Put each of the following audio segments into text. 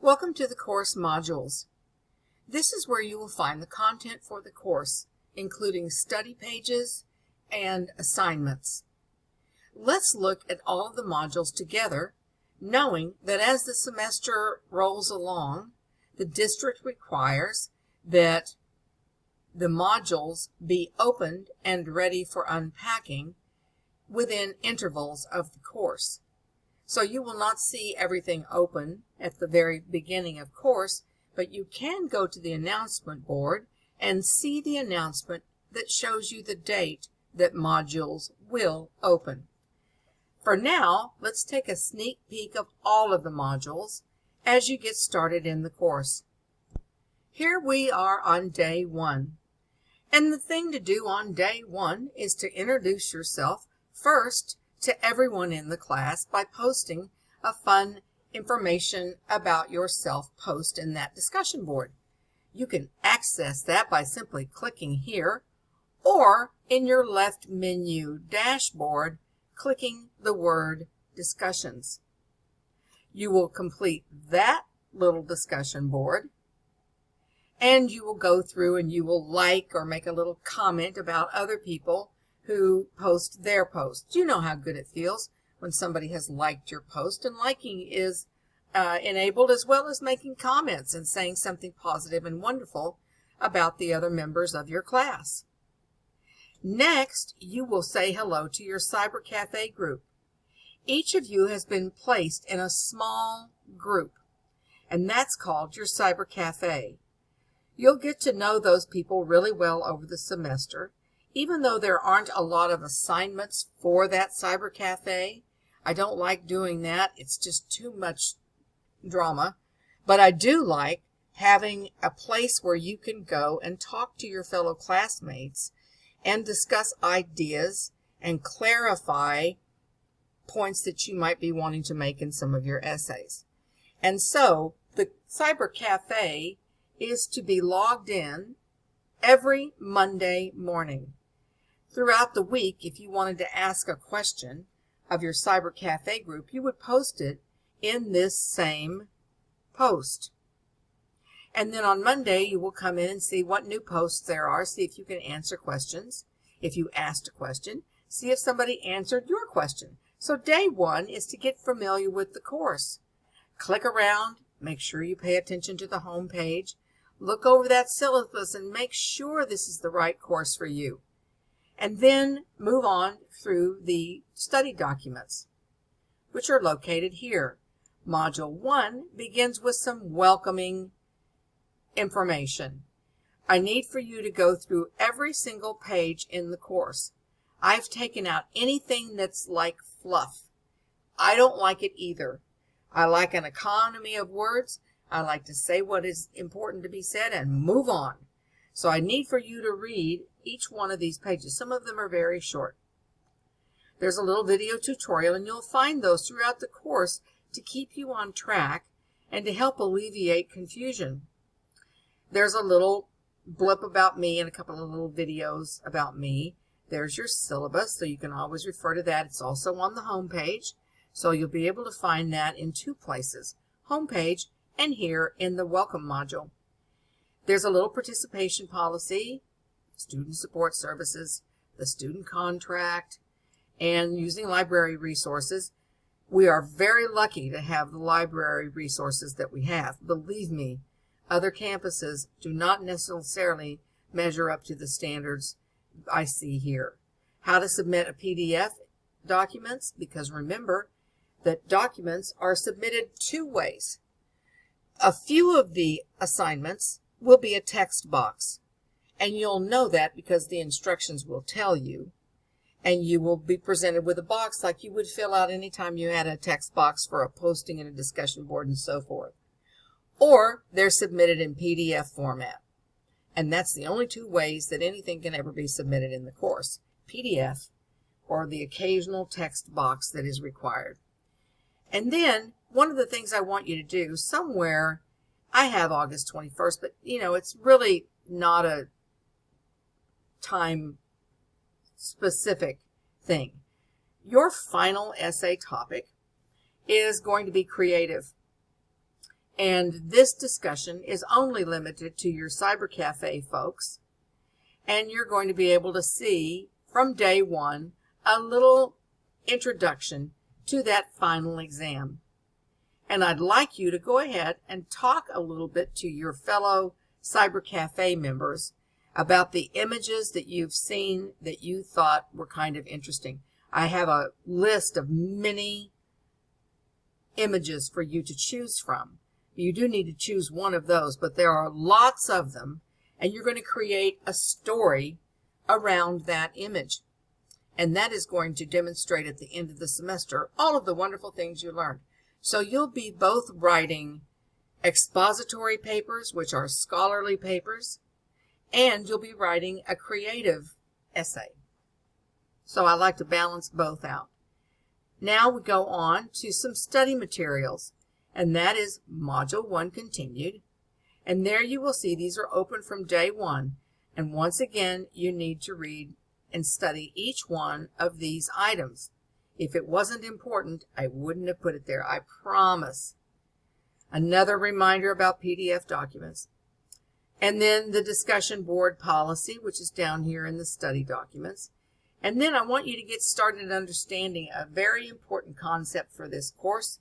Welcome to the course modules. This is where you will find the content for the course, including study pages and assignments. Let's look at all of the modules together, knowing that as the semester rolls along, the district requires that the modules be opened and ready for unpacking within intervals of the course. So you will not see everything open at the very beginning of course, but you can go to the announcement board and see the announcement that shows you the date that modules will open. For now, let's take a sneak peek of all of the modules as you get started in the course. Here we are on day 1. And the thing to do on day 1 is to introduce yourself first to everyone in the class by posting a fun information about yourself post in that discussion board. You can access that by simply clicking here or in your left menu dashboard, clicking the word discussions. You will complete that little discussion board and you will go through and you will like or make a little comment about other people who post their posts. You know how good it feels when somebody has liked your post, and liking is enabled as well as making comments and saying something positive and wonderful about the other members of your class. Next, you will say hello to your Cyber Cafe group. Each of you has been placed in a small group, and that's called your Cyber Cafe. You'll get to know those people really well over the semester. Even though there aren't a lot of assignments for that Cyber Cafe, I don't like doing that. It's just too much drama. But I do like having a place where you can go and talk to your fellow classmates and discuss ideas and clarify points that you might be wanting to make in some of your essays. And so the Cyber Cafe is to be logged in every Monday morning. Throughout the week, if you wanted to ask a question of your Cyber Cafe group, you would post it in this same post. And then on Monday, you will come in and see what new posts there are, see if you can answer questions. If you asked a question, see if somebody answered your question. So day 1 is to get familiar with the course. Click around, make sure you pay attention to the home page, look over that syllabus and make sure this is the right course for you. And then move on through the study documents, which are located here. Module 1 begins with some welcoming information. I need for you to go through every single page in the course. I've taken out anything that's like fluff. I don't like it either. I like an economy of words. I like to say what is important to be said and move on. So I need for you to read each one of these pages. Some of them are very short. There's a little video tutorial, and you'll find those throughout the course to keep you on track and to help alleviate confusion. There's a little blip about me and a couple of little videos about me. There's your syllabus, so you can always refer to that. It's also on the home page, so you'll be able to find that in 2 places, home page and here in the welcome module. There's a little participation policy, student support services, the student contract, and using library resources. We are very lucky to have the library resources that we have. Believe me, other campuses do not necessarily measure up to the standards I see here. How to submit a PDF documents, because remember that documents are submitted 2 ways. A few of the assignments will be a text box, and you'll know that because the instructions will tell you, and you will be presented with a box like you would fill out anytime you had a text box for a posting in a discussion board and so forth. Or they're submitted in PDF format, and that's the only 2 ways that anything can ever be submitted in the course, PDF or the occasional text box that is required. And then one of the things I want you to do somewhere, I have August 21st, but it's really not a time specific thing. Your final essay topic is going to be creative. And this discussion is only limited to your Cyber Cafe folks. And you're going to be able to see from day one a little introduction to that final exam. And I'd like you to go ahead and talk a little bit to your fellow Cyber Cafe members about the images that you've seen that you thought were kind of interesting. I have a list of many images for you to choose from. You do need to choose one of those, but there are lots of them, and you're going to create a story around that image. And that is going to demonstrate at the end of the semester all of the wonderful things you learned. So you'll be both writing expository papers, which are scholarly papers, and you'll be writing a creative essay. So I like to balance both out. Now we go on to some study materials, and that is Module 1 Continued. And there you will see these are open from day one. And once again, you need to read and study each one of these items. If it wasn't important, I wouldn't have put it there, I promise. Another reminder about PDF documents. And then the discussion board policy, which is down here in the study documents. And then I want you to get started understanding a very important concept for this course,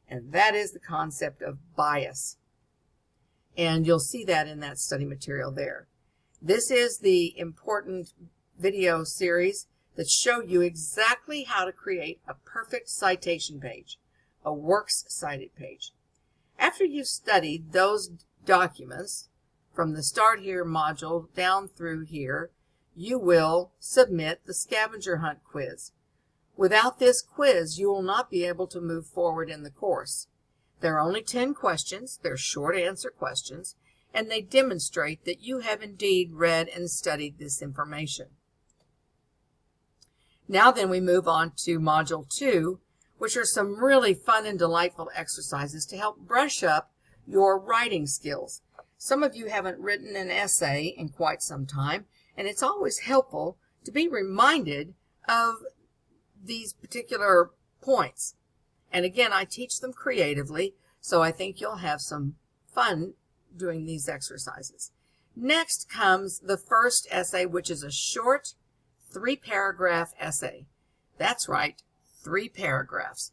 and that is the concept of bias. And you'll see that in that study material there. This is the important video series that show you exactly how to create a perfect citation page, a works cited page. After you've studied those documents from the Start Here module down through here, you will submit the scavenger hunt quiz. Without this quiz, you will not be able to move forward in the course. There are only 10 questions. They're short answer questions, and they demonstrate that you have indeed read and studied this information. Now then we move on to Module 2, which are some really fun and delightful exercises to help brush up your writing skills. Some of you haven't written an essay in quite some time, and it's always helpful to be reminded of these particular points. And again, I teach them creatively, so I think you'll have some fun doing these exercises. Next comes the first essay, which is a short 3-paragraph essay. That's right, 3 paragraphs.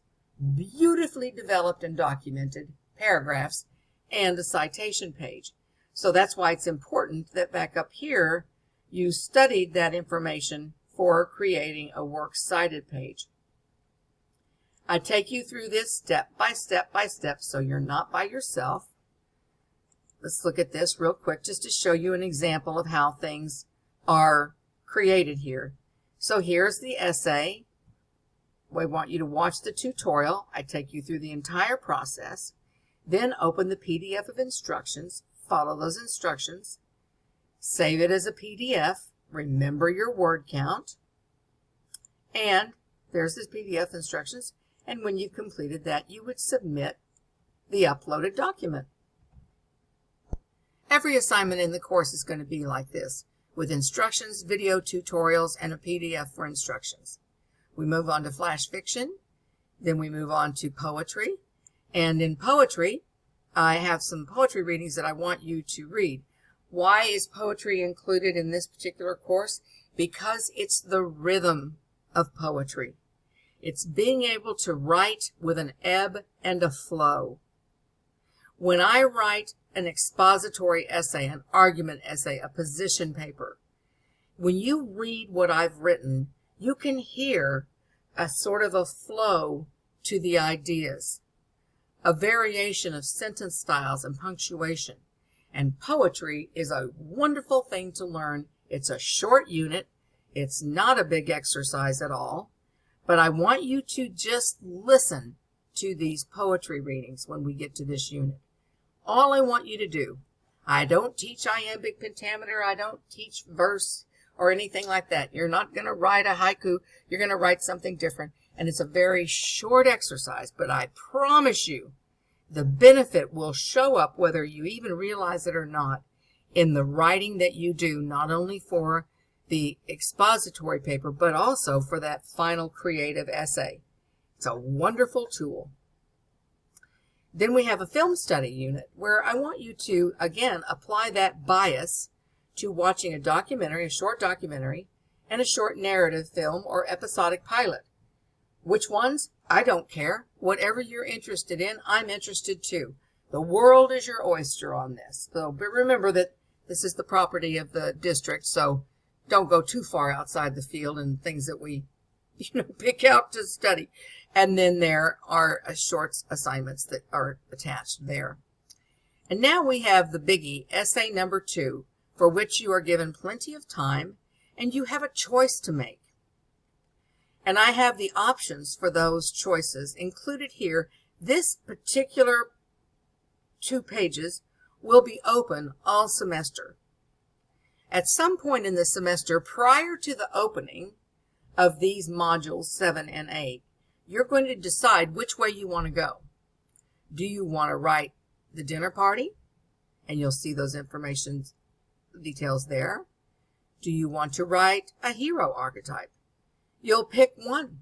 Beautifully developed and documented paragraphs and a citation page. So that's why it's important that back up here you studied that information for creating a works cited page. I take you through this step by step so you're not by yourself. Let's look at this real quick just to show you an example of how things are created here. So here's the essay. We want you to watch the tutorial. I take you through the entire process. Then open the PDF of instructions. Follow those instructions. Save it as a PDF. Remember your word count. And there's the PDF instructions. And when you've completed that, you would submit the uploaded document. Every assignment in the course is going to be like this, with instructions, video tutorials, and a PDF for instructions. We move on to flash fiction. Then we move on to poetry. And in poetry, I have some poetry readings that I want you to read. Why is poetry included in this particular course? Because it's the rhythm of poetry. It's being able to write with an ebb and a flow. When I write an expository essay, an argument essay, a position paper, when you read what I've written, you can hear a sort of a flow to the ideas, a variation of sentence styles and punctuation. And poetry is a wonderful thing to learn. It's a short unit. It's not a big exercise at all. But I want you to just listen to these poetry readings when we get to this unit. All I want you to do, I don't teach iambic pentameter, I don't teach verse or anything like that. You're not going to write a haiku. You're going to write something different. And it's a very short exercise, but I promise you the benefit will show up whether you even realize it or not in the writing that you do, not only for the expository paper, but also for that final creative essay. It's a wonderful tool. Then we have a film study unit where I want you to, again, apply that bias to watching a documentary, a short documentary, and a short narrative film or episodic pilot. Which ones? I don't care. Whatever you're interested in, I'm interested too. The world is your oyster on this. So, but remember that this is the property of the district, so don't go too far outside the field and things that we, pick out to study. And then there are short assignments that are attached there. And now we have the biggie, essay number 2, for which you are given plenty of time and you have a choice to make. And I have the options for those choices included here. This particular 2 pages will be open all semester. At some point in the semester, prior to the opening of these modules 7 and 8, you're going to decide which way you want to go. Do you want to write the dinner party? And you'll see those information details there. Do you want to write a hero archetype? You'll pick one.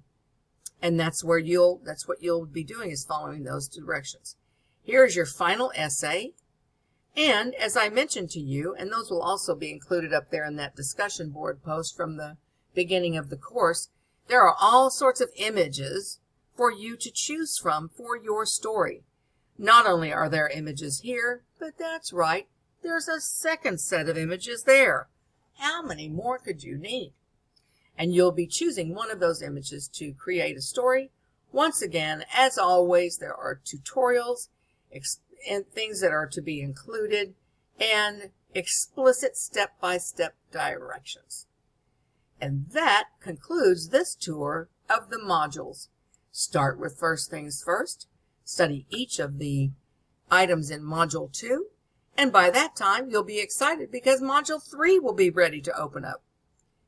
And that's what you'll be doing, is following those directions. Here's your final essay. And as I mentioned to you, and those will also be included up there in that discussion board post from the beginning of the course, there are all sorts of images for you to choose from for your story. Not only are there images here, but that's right, there's a second set of images there. How many more could you need? And you'll be choosing one of those images to create a story. Once again, as always, there are tutorials and things that are to be included and explicit step-by-step directions. And that concludes this tour of the modules. Start with first things first. Study each of the items in Module 2. And by that time, you'll be excited because Module 3 will be ready to open up.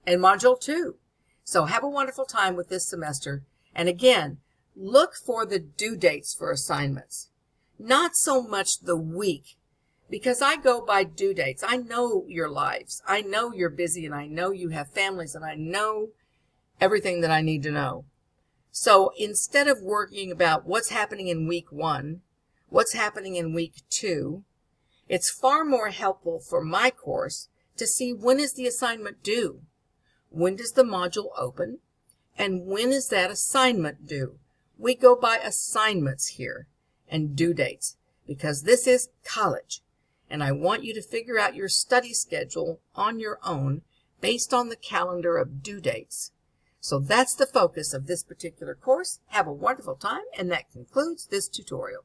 And Module 2. So have a wonderful time with this semester. And again, look for the due dates for assignments. Not so much the week, because I go by due dates. I know your lives. I know you're busy, and I know you have families, and I know everything that I need to know. So instead of worrying about what's happening in week 1, what's happening in week 2, it's far more helpful for my course to see when is the assignment due, when does the module open, and when is that assignment due. We go by assignments here and due dates because this is college. And I want you to figure out your study schedule on your own based on the calendar of due dates. So that's the focus of this particular course. Have a wonderful time, and that concludes this tutorial.